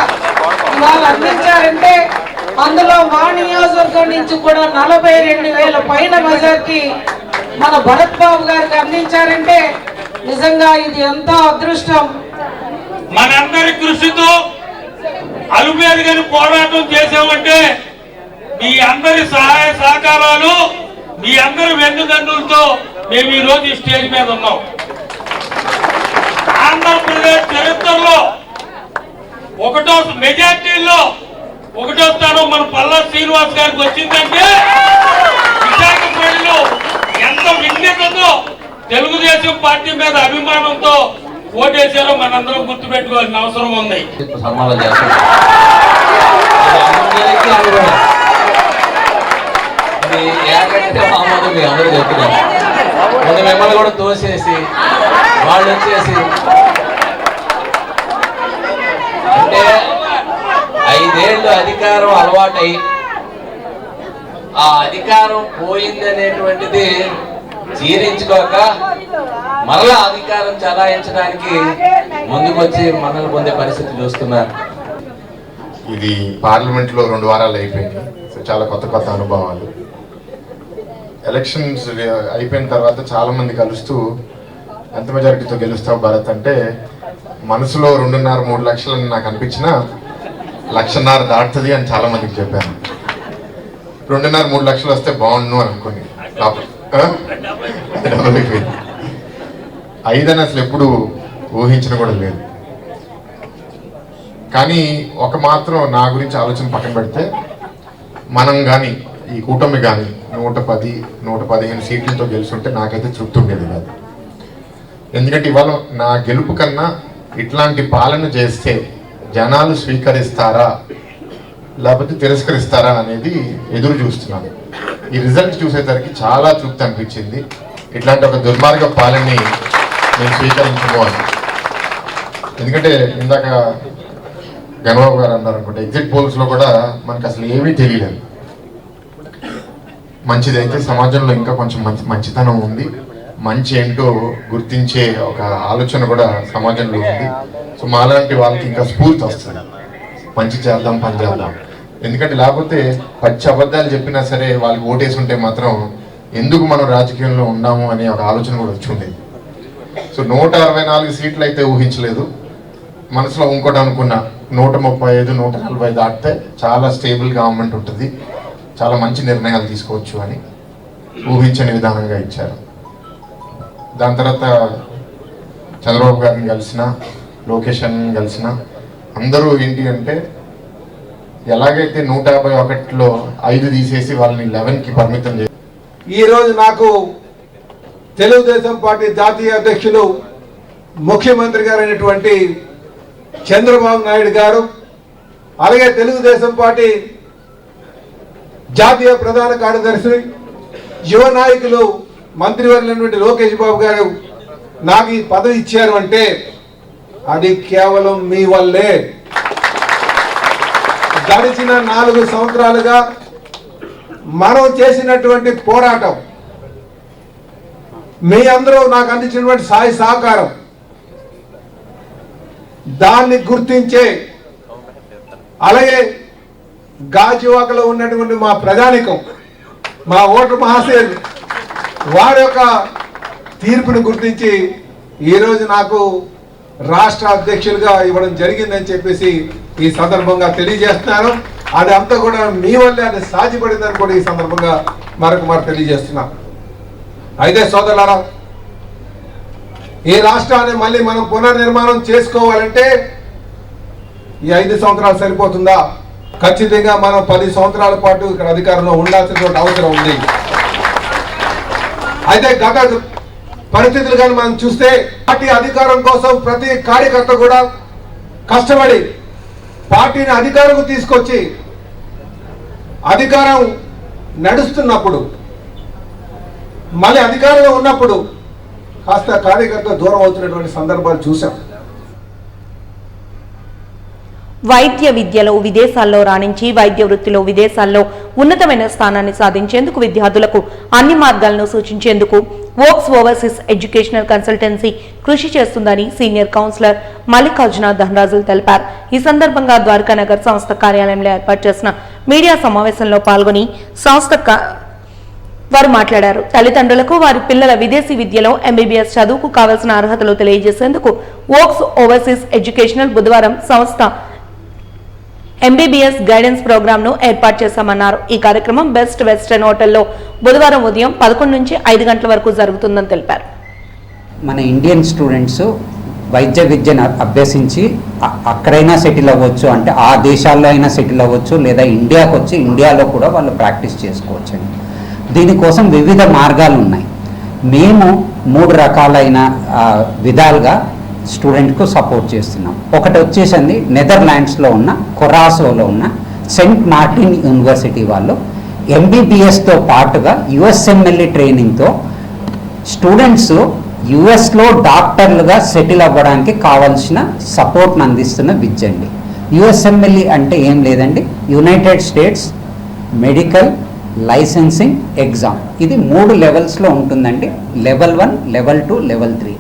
ఇవాళ అందించారంటే అందులో మా నియోజకవర్గం నుంచి కూడా 42,000 పైన మెజార్టీ మన భరత్ బాబు గారికి అందించారంటే నిజంగా ఇది ఎంతో అదృష్టం. మనందరి కృషితో అలుపేరుగని పోరాటం చేసామంటే మీ అందరి సహాయ సహకారాలు, మీ అందరి వెన్నుదన్నులతో మేము ఈ రోజు ఈ స్టేజ్ మీద ఉన్నాం. ఆంధ్రప్రదేశ్ చరిత్రలో మెజార్టీలో 1వ స్థానం మన పల్లా శ్రీనివాస్ గారికి వచ్చిందంటే విశాఖ ప్రజలు ఎంత విజ్ఞతతో తెలుగుదేశం పార్టీ మీద అభిమానంతో ఓటేశారో మనందరం గుర్తుపెట్టుకోవాల్సిన అవసరం ఉంది. అందరూ చెప్తున్నారు ముందు మిమ్మల్ని కూడా తోసేసి వాళ్ళు వచ్చేసి అంటే 5 ఏళ్ళు అధికారం అలవాటై ఆ అధికారం పోయింది అనేటువంటిది జీర్ణించుకోక మరలా అధికారం చలాయించడానికి ముందుకొచ్చి మనల్ని పొందే పరిస్థితి చూస్తున్నారు. ఇది పార్లమెంట్ లో 2 వారాలు అయిపోయింది. సో చాలా కొత్త అనుభవాలు. ఎలక్షన్స్ అయిపోయిన తర్వాత చాలా మంది కలుస్తూ ఎంత మెజారిటీతో గెలుస్తావు భరత్ అంటే మనసులో 2.5-3 లక్షలని నాకు అనిపించినా 1.5 లక్ష దాటుతుంది అని చాలా మందికి చెప్పాను. 2.5-3 లక్షలు వస్తే బాగుండు అని అనుకుని 5 అని అసలు ఎప్పుడు ఊహించిన కూడా లేదు. కానీ ఒక మాత్రం నా గురించి ఆలోచన పక్కన పెడితే మనం కానీ ఈ కూటమి కానీ 110-115 సీట్లతో గెలుస్తుంటే నాకైతే తృప్తి ఉండేది కాదు. ఎందుకంటే ఇవాళ నా గెలుపు కన్నా ఇట్లాంటి పాలన చేస్తే జనాలు స్వీకరిస్తారా లేకపోతే తిరస్కరిస్తారా అనేది ఎదురు చూస్తున్నాను. ఈ రిజల్ట్ చూసేసరికి చాలా తృప్తి అనిపించింది. ఇట్లాంటి ఒక దుర్మార్గ పాలనని నేను స్వీకరించము అని. ఎందుకంటే ఇందాక గణబాబు గారు అన్నారు అనుకుంటే ఎగ్జిట్ పోల్స్లో కూడా మనకు అసలు ఏమీ తెలియలేదు. మంచిదైతే సమాజంలో ఇంకా కొంచెం మంచితనం ఉంది, మంచి ఏంటో గుర్తించే ఒక ఆలోచన కూడా సమాజంలో ఉంది. సో మాలాంటి వాళ్ళకి ఇంకా స్ఫూర్తి వస్తుంది, మంచి చేద్దాం, పని చేద్దాం. ఎందుకంటే లేకపోతే పచ్చి అబద్ధాలు చెప్పినా సరే వాళ్ళకి ఓటేసి ఉంటే మాత్రం ఎందుకు మనం రాజకీయంలో ఉన్నాము అనే ఒక ఆలోచన కూడా వచ్చి ఉండేది. సో 164 సీట్లు అయితే ఊహించలేదు. మనసులో ఇంకోటి అనుకున్నా 135-140 దాటితే చాలా స్టేబుల్ గవర్నమెంట్ ఉంటుంది, చాలా మంచి నిర్ణయాలు తీసుకోవచ్చు అని ఊహించని విధానంగా ఇచ్చారు. దాని తర్వాత చంద్రబాబు గారిని కలిసిన, లోకేష్ గారిని కలిసిన అందరూ ఏంటి అంటే ఎలాగైతే 151లో 5 తీసేసి వాళ్ళని 11కి పరిమితం చేసి ఈరోజు నాకు తెలుగుదేశం పార్టీ జాతీయ అధ్యక్షులు ముఖ్యమంత్రి గారైనటువంటి చంద్రబాబు నాయుడు గారు, అలాగే తెలుగుదేశం పార్టీ జాతీయ ప్రధాన కార్యదర్శి యువ నాయకులు మంత్రివర్యులైనటువంటి లోకేష్ బాబు గారు నాకు ఈ పదవి ఇచ్చారు అంటే అది కేవలం మీ వల్లే. గడిచిన 4 సంవత్సరాలుగా మనం చేసినటువంటి పోరాటం, మీ అందరూ నాకు అందించినటువంటి సహాయ సహకారం, దాన్ని గుర్తించే అలాగే గాజువాకలో ఉన్నటువంటి మా ప్రజానికం, మా ఓటు మహాశయులు వారి యొక్క తీర్పును గుర్తించి ఈరోజు నాకు రాష్ట్ర అధ్యక్షులుగా ఇవ్వడం జరిగిందని చెప్పేసి ఈ సందర్భంగా తెలియజేస్తున్నాను. అది అంతా కూడా మీ వల్లే అది సాధ్యపడిందని కూడా ఈ సందర్భంగా మరొక తెలియజేస్తున్నాను. అయితే సోదరులారా, ఈ రాష్ట్రాన్ని మళ్ళీ మనం పునర్నిర్మాణం చేసుకోవాలంటే ఈ 5 సంవత్సరాలు సరిపోతుందా? ఖచ్చితంగా మనం 10 సంవత్సరాల పాటు ఇక్కడ అధికారంలో ఉండాల్సిన అవసరం ఉంది. అయితే గత పరిస్థితులు కానీ మనం చూస్తే పార్టీ అధికారం కోసం ప్రతి కార్యకర్త కూడా కష్టపడి పార్టీని అధికారంకు తీసుకొచ్చి అధికారం నడుస్తున్నప్పుడు మళ్ళీ అధికారంలో ఉన్నప్పుడు కాస్త కార్యకర్త దూరం అవుతున్నటువంటి సందర్భాలు చూసాం. వైద్య విద్యలో విదేశాల్లో రాణించి వైద్య వృత్తిలో విదేశాల్లో ఉన్నతమైన స్థానాన్ని సాధించేందుకు విద్యార్థులకు అన్ని మార్గాలను సూచించేందుకు వోక్స్ ఓవర్సీస్ ఎడ్యుకేషనల్ కన్సల్టెన్సీ కృషి చేస్తుందని సీనియర్ కౌన్సిలర్ మల్లికార్జున ధనరాజులు తెలిపారు. ఈ సందర్భంగా ద్వారకానగర్ సంస్థ కార్యాలయంలో ఏర్పాటు చేసిన మీడియా సమావేశంలో పాల్గొని వారు మాట్లాడారు. తల్లిదండ్రులకు వారి పిల్లల విదేశీ విద్యలో ఎంబీబీఎస్ చదువుకు కావాల్సిన అర్హతలు తెలియజేసేందుకు వోక్స్ ఓవర్సీస్ ఎడ్యుకేషనల్ బుధవారం సంస్థ ఎంబీబీఎస్ గైడెన్స్ ప్రోగ్రామ్ ను ఏర్పాటు చేశామన్నారు. ఈ కార్యక్రమం బెస్ట్ వెస్టర్న్ హోటల్లో బుధవారం ఉదయం 11 నుంచి 5 గంటల వరకు జరుగుతుందని తెలిపారు. మన ఇండియన్ స్టూడెంట్స్ వైద్య విద్యను అభ్యసించి అక్కడైనా సెటిల్ అవ్వచ్చు, అంటే ఆ దేశాల్లో అయినా సెటిల్ అవ్వచ్చు, లేదా ఇండియాకి వచ్చి ఇండియాలో కూడా వాళ్ళు ప్రాక్టీస్ చేసుకోవచ్చు అండి. దీనికోసం వివిధ మార్గాలు ఉన్నాయి. మేము 3 రకాలైన విధాలుగా స్టూడెంట్కు సపోర్ట్ చేస్తున్నాం. ఒకటి వచ్చేసింది నెదర్లాండ్స్లో ఉన్న కొరాసోలో ఉన్న సెయింట్ మార్టిన్ యూనివర్సిటీ వాళ్ళు ఎంబీబీఎస్తో పాటుగా యుఎస్ఎంఎల్ఈ ట్రైనింగ్తో స్టూడెంట్స్ యుఎస్లో డాక్టర్లుగా సెటిల్ అవ్వడానికి కావాల్సిన సపోర్ట్ని అందిస్తున్న విద్య అండి. యుఎస్ఎంఎల్ఈ అంటే ఏం లేదండి, United states medical licensing exam. ఇది 3 లెవెల్స్లో ఉంటుందండి. Level 1, level 2, level 3.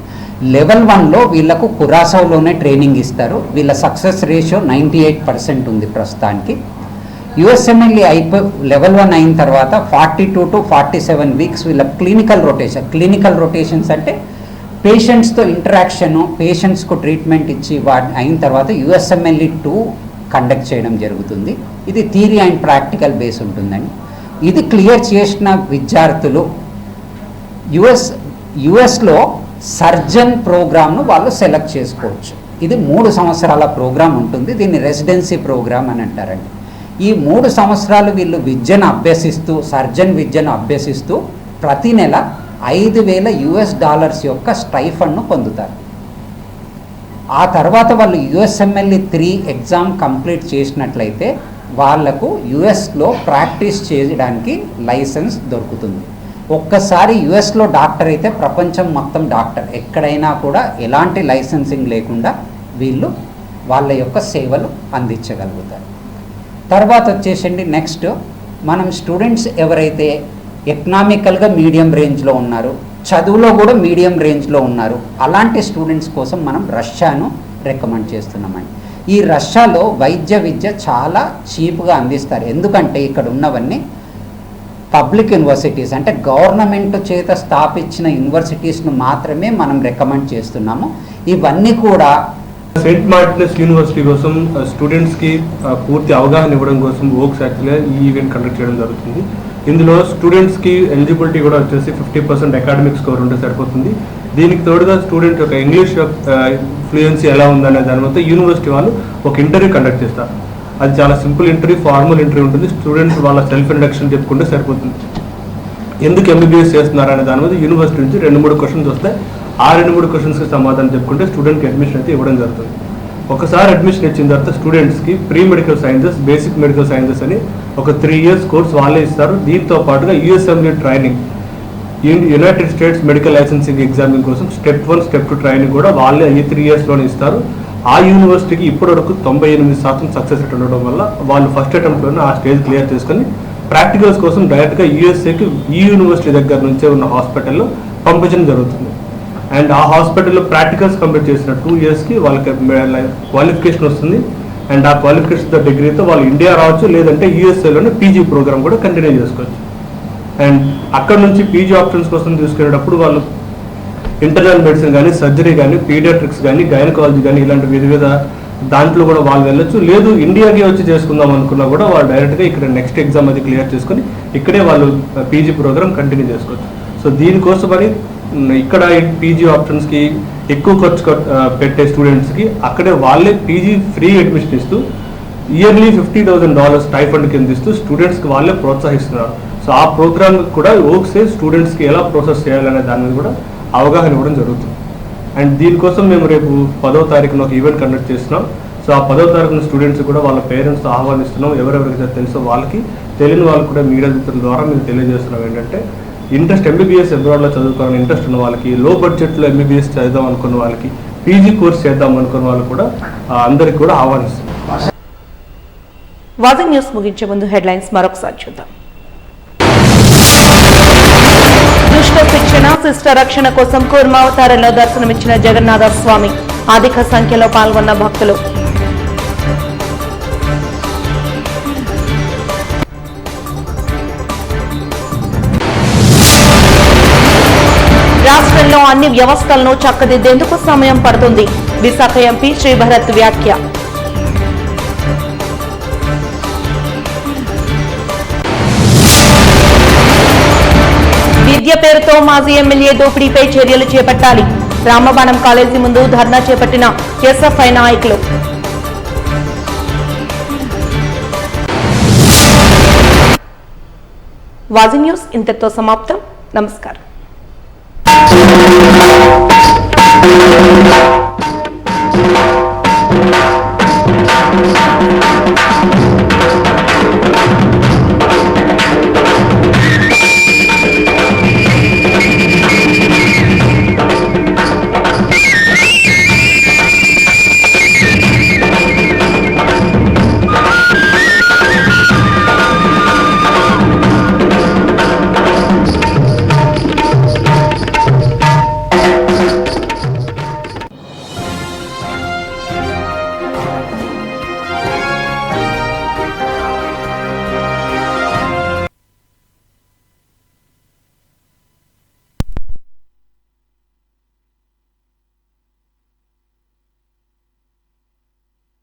లెవెల్ 1లో వీళ్ళకు కురాసోలోనే ట్రైనింగ్ ఇస్తారు. వీళ్ళ సక్సెస్ రేషియో 98% ఉంది ప్రస్తుతానికి. యుఎస్ఎంఎల్ఈ లెవెల్ 1 అయిన తర్వాత 42 to 47 వీక్స్ వీళ్ళ క్లినికల్ రొటేషన్స్ అంటే పేషెంట్స్తో ఇంటరాక్షను, పేషెంట్స్కు ట్రీట్మెంట్ ఇచ్చి అయిన తర్వాత యుఎస్ఎంఎల్ఈ 2 కండక్ట్ చేయడం జరుగుతుంది. ఇది థియరీ అండ్ ప్రాక్టికల్ బేస్ ఉంటుందండి. ఇది క్లియర్ చేసిన విద్యార్థులు యుఎస్లో సర్జన్ ప్రోగ్రామ్ను వాళ్ళు సెలెక్ట్ చేసుకోవచ్చు. ఇది 3 సంవత్సరాల ప్రోగ్రామ్ ఉంటుంది. దీన్ని రెసిడెన్సీ ప్రోగ్రామ్ అని అంటారండి. ఈ 3 సంవత్సరాలు వీళ్ళు సర్జన్ విద్యను అభ్యసిస్తూ ప్రతి నెల $5,000 యొక్క స్టైఫండ్ను పొందుతారు. ఆ తర్వాత వాళ్ళు యుఎస్ఎంఎల్ఈ 3 ఎగ్జామ్ కంప్లీట్ చేసినట్లయితే వాళ్లకు యుఎస్లో ప్రాక్టీస్ చేయడానికి లైసెన్స్ దొరుకుతుంది. ఒక్కసారి యుఎస్లో డాక్టర్ అయితే ప్రపంచం మొత్తం డాక్టర్, ఎక్కడైనా కూడా ఎలాంటి లైసెన్సింగ్ లేకుండా వీళ్ళు వాళ్ళ యొక్క సేవలు అందించగలుగుతారు. తర్వాత వచ్చేసండి నెక్స్ట్ మనం స్టూడెంట్స్ ఎవరైతే ఎకనామికల్గా మీడియం రేంజ్లో ఉన్నారు, చదువులో కూడా మీడియం రేంజ్లో ఉన్నారు, అలాంటి స్టూడెంట్స్ కోసం మనం రష్యాను రికమెండ్ చేస్తున్నామండి. ఈ రష్యాలో వైద్య విద్య చాలా చీప్గా అందిస్తారు. ఎందుకంటే ఇక్కడ ఉన్నవన్నీ పబ్లిక్ యూనివర్సిటీస్, అంటే గవర్నమెంట్ చేత స్థాపించిన యూనివర్సిటీస్ను మాత్రమే మనం రికమెండ్ చేస్తున్నాము. ఇవన్నీ కూడా సెయింట్ మార్టినస్ యూనివర్సిటీ కోసం స్టూడెంట్స్కి పూర్తి అవగాహన ఇవ్వడం కోసం వోక్స్ యాక్చువల్గా ఈ ఈవెంట్ కండక్ట్ చేయడం జరుగుతుంది. ఇందులో స్టూడెంట్స్కి ఎలిజిబిలిటీ కూడా వచ్చేసి 50% అకాడమిక్ స్కోర్ ఉంటే సరిపోతుంది. దీనికి తోడుగా స్టూడెంట్ యొక్క ఇంగ్లీష్ ఫ్లూయెన్సీ ఎలా ఉందనే దాని వల్ల యూనివర్సిటీ వాళ్ళు ఒక ఇంటర్వ్యూ కండక్ట్ చేస్తారు. అది చాలా సింపుల్ ఇంటర్వ్యూ, ఫార్మల్ ఇంటర్వ్యూ ఉంటుంది. స్టూడెంట్స్ వాళ్ళ సెల్ఫ్ ఇంట్రడక్షన్ చెప్పుకుంటే సరిపోతుంది. ఎందుకు ఎంబీబీఎస్ చేస్తున్నారనే దాని మీద యూనివర్సిటీ నుంచి 2-3 క్వశ్చన్స్ వస్తాయి. ఆ 2-3 క్వశ్చన్స్కి సమాధానం చెప్పుకుంటే స్టూడెంట్కి అడ్మిషన్ అయితే ఇవ్వడం జరుగుతుంది. ఒకసారి అడ్మిషన్ ఇచ్చిన తర్వాత స్టూడెంట్స్కి pre medical sciences, basic medical sciences అని ఒక 3 years కోర్స్ వాళ్ళే ఇస్తారు. దీంతో పాటుగా USMLE training, United states medical licensing examining కోసం స్టెప్ 1, స్టెప్ 2 ట్రైనింగ్ కూడా వాళ్ళే ఈ 3 yearsలోనే ఇస్తారు. ఆ యూనివర్సిటీకి ఇప్పటివరకు 98% సక్సెస్ రేట్ ఉండడం వల్ల వాళ్ళు ఫస్ట్ అటెంప్ట్లోనే ఆ స్టేజ్ క్లియర్ చేసుకొని ప్రాక్టికల్స్ కోసం డైరెక్ట్గా యూఎస్ఏకి ఈ యూనివర్సిటీ దగ్గర నుంచే ఉన్న హాస్పిటల్లో పంపించడం జరుగుతుంది. అండ్ ఆ హాస్పిటల్లో ప్రాక్టికల్స్ కంప్లీట్ చేసిన 2 yearsకి వాళ్ళకి క్వాలిఫికేషన్ వస్తుంది. అండ్ ఆ క్వాలిఫికేషన్ డిగ్రీతో వాళ్ళు ఇండియా రావచ్చు, లేదంటే యూఎస్ఏలోనే పీజీ ప్రోగ్రామ్ కూడా కంటిన్యూ చేసుకోవచ్చు. అండ్ అక్కడ నుంచి పీజీ ఆప్షన్స్ కోసం తీసుకునేటప్పుడు వాళ్ళు ఇంటర్నల్ మెడిసిన్ కానీ, సర్జరీ కానీ, పీడియాట్రిక్స్ కానీ, గైనకాలజీ కానీ ఇలాంటి వివిధ దాంట్లో కూడా వాళ్ళు వెళ్ళొచ్చు. లేదు ఇండియాకి వచ్చి చేసుకుందాం అనుకున్నా కూడా వాళ్ళు డైరెక్ట్గా ఇక్కడ నెక్స్ట్ ఎగ్జామ్ అది క్లియర్ చేసుకొని ఇక్కడే వాళ్ళు పీజీ ప్రోగ్రామ్ కంటిన్యూ చేసుకోవచ్చు. సో దీనికోసమని ఇక్కడ పీజీ ఆప్షన్స్కి ఎక్కువ ఖర్చు పెట్టే స్టూడెంట్స్కి అక్కడే వాళ్ళే పీజీ ఫ్రీ అడ్మిషన్ ఇస్తూ ఇయర్లీ $50,000 స్టైఫండ్ కింద ఇస్తూ స్టూడెంట్స్కి వాళ్ళే ప్రోత్సహిస్తున్నారు. సో ఆ ప్రోగ్రామ్ కూడా ఓక్సే స్టూడెంట్స్కి ఎలా ప్రాసెస్ చేయాలనే దాని మీద కూడా అవగాహన ఇవ్వడం జరుగుతుంది. అండ్ దీనికోసం మేము రేపు 10వ తారీఖున ఒక ఈవెంట్ కండక్ట్ చేస్తున్నాం. సో ఆ 10వ తారీఖున స్టూడెంట్స్ కూడా వాళ్ళ పేరెంట్స్ ఆహ్వానిస్తున్నాం. ఎవరెవరికి తెలుసో వాళ్ళకి, తెలియని వాళ్ళకి కూడా మీడియా మిత్రుల ద్వారా మేము తెలియజేస్తున్నాం ఏంటంటే ఎంబీబీఎస్ అబ్రాడ్లో చదువుకోవాలని ఇంట్రెస్ట్ ఉన్న వాళ్ళకి, లో బడ్జెట్లో ఎంబీబీఎస్ చదువుదాం అనుకున్న వాళ్ళకి, పీజీ కోర్స్ చేద్దాం అనుకున్న వాళ్ళు కూడా అందరికి కూడా ఆహ్వానిస్తున్నాం. వాజింగ్ న్యూస్ ముగించే ముందు హెడ్లైన్స్ మరొకసారి చూద్దాం. దుష్ట శిక్షణ శిష్ట రక్షణ కోసం కూర్మావతారంలో దర్శనమిచ్చిన జగన్నాథ స్వామి. అధిక సంఖ్యలో పాల్గొన్న భక్తులు. రాష్ట్రంలో అన్ని వ్యవస్థలను చక్కదిద్దేందుకు సమయం పడుతుంది. విశాఖ ఎంపీ శ్రీభరత్ వ్యాఖ్య. విద్య పేరుతో మాజీ ఎమ్మెల్యే దోపిడీపై చర్యలు చేపట్టాలి. రామబాణం కాలేజీ ముందు ధర్నా చేపట్టిన ఎస్ఎఫ్ఐ నాయకులు. వాజింగ్ న్యూస్ ఇంతటితో సమాప్తం. నమస్కారం.